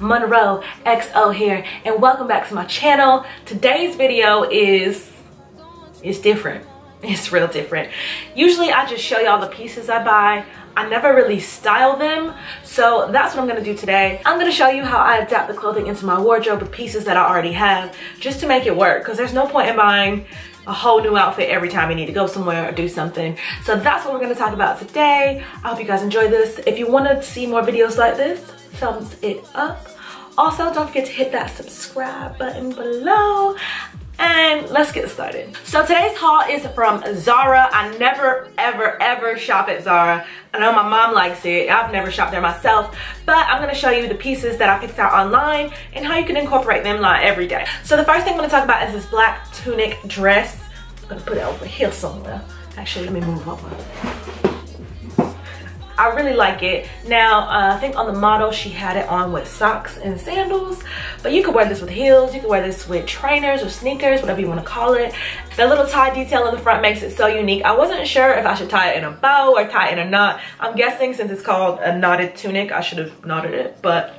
Monroe XO here, and welcome back to my channel. Today's video is different. It's real different. Usually I just show y'all the pieces I buy. I never really style them, so that's what I'm gonna do today. I'm gonna show you how I adapt the clothing into my wardrobe with pieces that I already have, just to make it work, because there's no point in buying a whole new outfit every time you need to go somewhere or do something. So that's what we're gonna talk about today. I hope you guys enjoy this. If you wanna see more videos like this, thumbs it up. Also, don't forget to hit that subscribe button below. And let's get started. So today's haul is from Zara. I never, ever shop at Zara. I know my mom likes it. I've never shopped there myself, but I'm gonna show you the pieces that I picked out online and how you can incorporate them like every day. So the first thing I'm gonna talk about is this black tunic dress. I'm gonna put it over here somewhere. Actually, let me move over. I really like it. Now, I think on the model, she had it on with socks and sandals, but you could wear this with heels, you could wear this with trainers or sneakers, whatever you wanna call it. The little tie detail in the front makes it so unique. I wasn't sure if I should tie it in a bow or tie it in a knot. I'm guessing since it's called a knotted tunic, I should have knotted it, but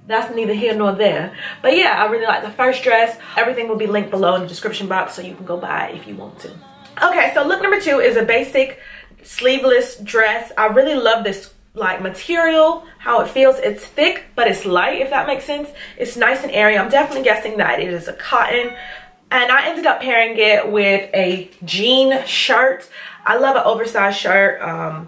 that's neither here nor there. But yeah, I really like the first dress. Everything will be linked below in the description box so you can go buy it if you want to. Okay, so look number 2 is a basic sleeveless dress. I really love this like material, how it feels. It's thick, but it's light, if that makes sense. It's nice and airy. I'm definitely guessing that it is a cotton. And I ended up pairing it with a jean shirt. I love an oversized shirt.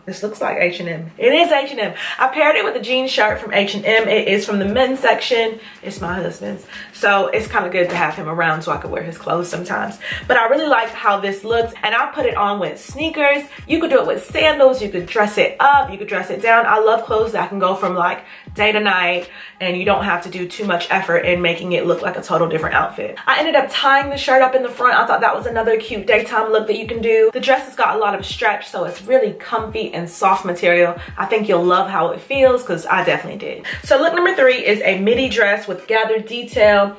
This looks like H&M. It is H&M. I paired it with a jean shirt from H&M. It is from the men's section. It's my husband's. So it's kind of good to have him around so I could wear his clothes sometimes. But I really like how this looks, and I put it on with sneakers. You could do it with sandals. You could dress it up. You could dress it down. I love clothes that can go from like day to night, and you don't have to do too much effort in making it look like a total different outfit. I ended up tying the shirt up in the front. I thought that was another cute daytime look that you can do. The dress has got a lot of stretch, so it's really comfy and soft material. I think you'll love how it feels, because I definitely did. So look number 3 is a midi dress with gathered detail.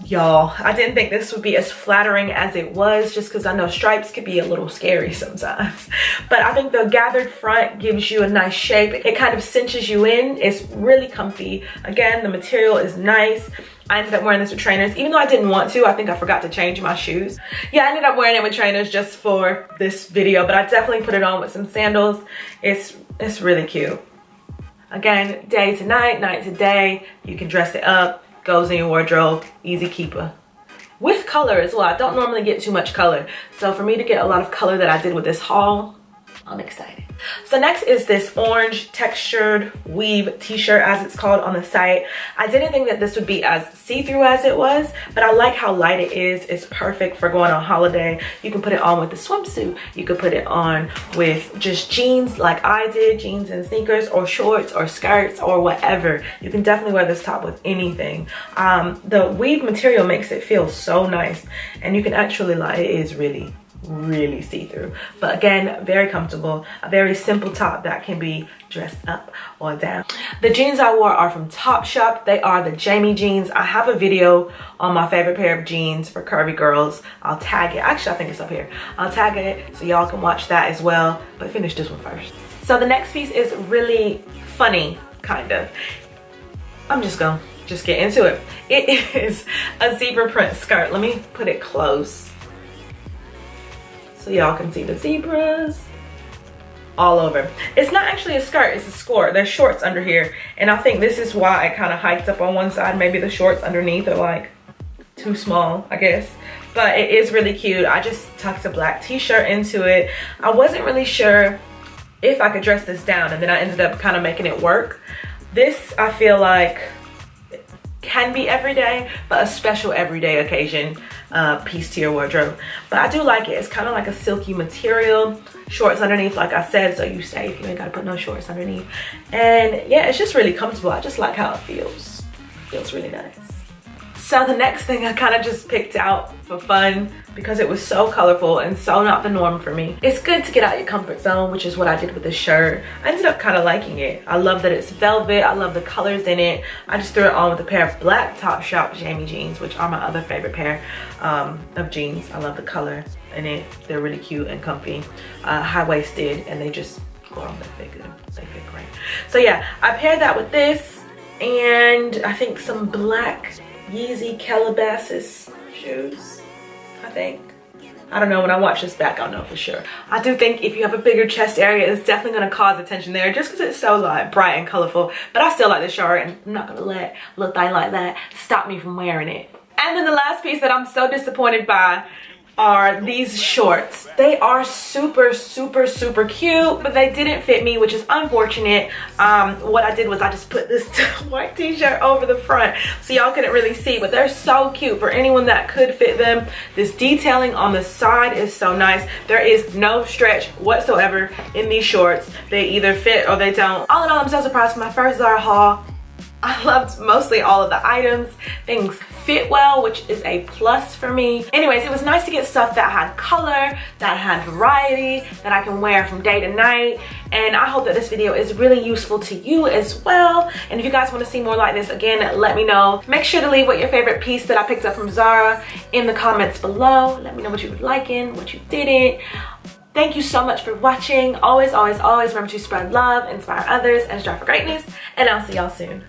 Y'all, I didn't think this would be as flattering as it was, just because I know stripes could be a little scary sometimes. But I think the gathered front gives you a nice shape. It kind of cinches you in. It's really comfy. Again, the material is nice. I ended up wearing this with trainers, even though I didn't want to. I think I forgot to change my shoes. Yeah, I ended up wearing it with trainers just for this video, but I definitely put it on with some sandals. It's really cute. Again, day to night, night to day. You can dress it up. Goes in your wardrobe, easy keeper. With color as well. I don't normally get too much color, so for me to get a lot of color that I did with this haul, I'm excited. So next is this orange textured weave t-shirt, as it's called on the site. I didn't think that this would be as see-through as it was, but I like how light it is. It's perfect for going on holiday. You can put it on with the swimsuit. You could put it on with just jeans like I did, jeans and sneakers, or shorts or skirts or whatever. You can definitely wear this top with anything. The weave material makes it feel so nice, and you can actually like, it is really see-through, but again, very comfortable. A very simple top that can be dressed up or down. The jeans I wore are from Topshop. They are the Jamie jeans. I have a video on my favorite pair of jeans for curvy girls. I'll tag it. Actually, I think it's up here. I'll tag it so y'all can watch that as well, but finish this one first. So the next piece is really funny, kind of. I'm just gonna get into it. It is a zebra print skirt. Let me put it close so y'all can see the zebras all over. It's not actually a skirt, it's a skort. There's shorts under here, and I think this is why it kind of hiked up on one side. Maybe the shorts underneath are like too small, I guess. But it is really cute. I just tucked a black t-shirt into it. I wasn't really sure if I could dress this down, and then I ended up kind of making it work. This, I feel like, can be everyday, but a special everyday occasion piece to your wardrobe. But I do like it. It's kind of like a silky material. Shorts underneath, like I said, so you safe. You ain't gotta put no shorts underneath. And yeah, it's just really comfortable. I just like how it feels. Feels really nice. So the next thing I kind of just picked out for fun because it was so colorful and so not the norm for me. It's good to get out your comfort zone, which is what I did with this shirt. I ended up kind of liking it. I love that it's velvet. I love the colors in it. I just threw it on with a pair of black Topshop Jamie jeans, which are my other favorite pair of jeans. I love the color in it. They're really cute and comfy. High-waisted, and they just go on. They fit good. They fit great. So yeah, I paired that with this. and I think some black Yeezy Calabasas shoes, I think. I don't know, when I watch this back, I'll know for sure. I do think if you have a bigger chest area, it's definitely gonna cause attention there just because it's so like bright and colorful. But I still like this shirt, and I'm not gonna let a little thing like that stop me from wearing it. And then the last piece that I'm so disappointed by are these shorts. They are super, super, super cute, but they didn't fit me, which is unfortunate. What I did was I just put this white t-shirt over the front so y'all couldn't really see, but they're so cute for anyone that could fit them. This detailing on the side is so nice. There is no stretch whatsoever in these shorts. They either fit or they don't. All in all, I'm so surprised for my first Zara haul. I loved mostly all of the items. Things fit well, which is a plus for me. Anyways, it was nice to get stuff that had color, that had variety, that I can wear from day to night. And I hope that this video is really useful to you as well. And if you guys want to see more like this, again, let me know. Make sure to leave what your favorite piece that I picked up from Zara in the comments below. Let me know what you were liking, what you didn't. Thank you so much for watching. Always, always, always remember to spread love, inspire others, and strive for greatness. And I'll see y'all soon.